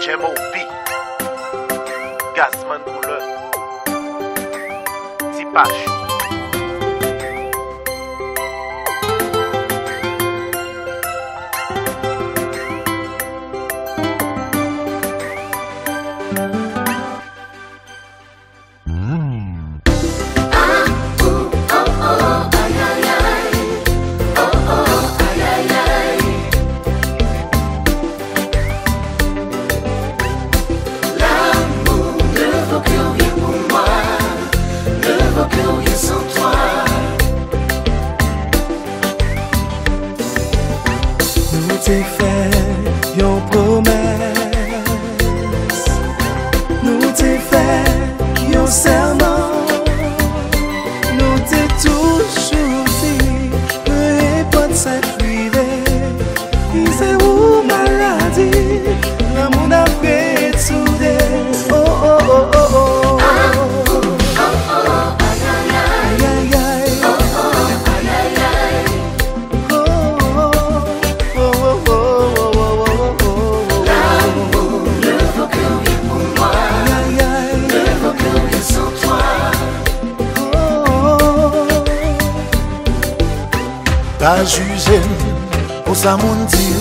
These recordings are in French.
J-Mobi, Gazman Couleur, Tipache. T'es fait yon promesse, nous t'es fait yon serment, nous t'es toujours dit, peu importe sa privée, c'est où maladie, l'amour d'après soudé, oh oh oh oh oh. Pas juger pour ça moun dit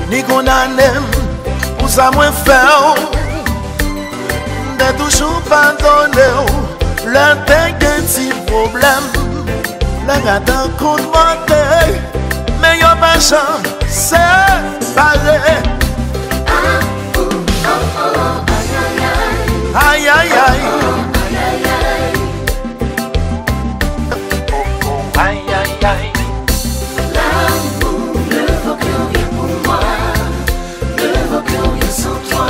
ni condamner pour ça moins faire de toujours pardonner le un petit problème le gardant compte monter mais y'a pas chance c'est pareil aïe aïe aïe Aïe aïe aïe. L'amour ne vaut que rien pour moi, ne vaut que rien sans toi.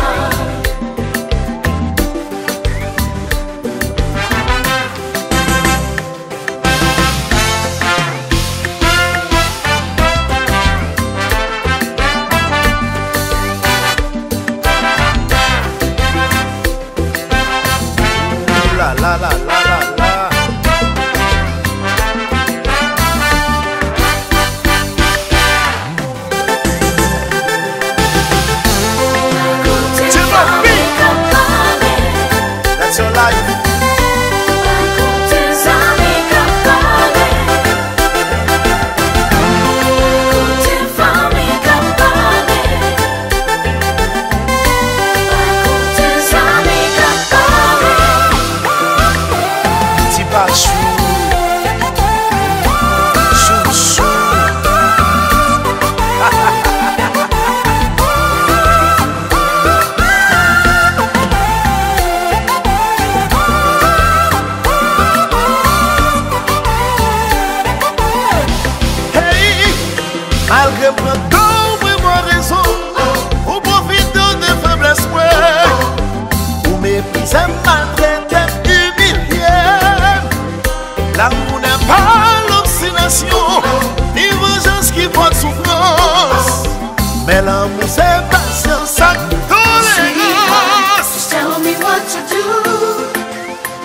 la la la la la la. That's your life. Malgré tout, moi raison, ou profiter de faiblesse, ou mépriser, maltraiter, humilier. L'amour n'est pas l'obstination, ni vengeance qui porte souffrance. Mais l'amour c'est patience, ça tolérance. Tell me what to do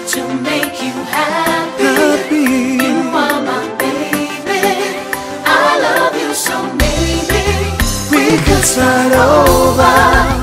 to make you happy. You are my baby. I love you so, maybe we could start over.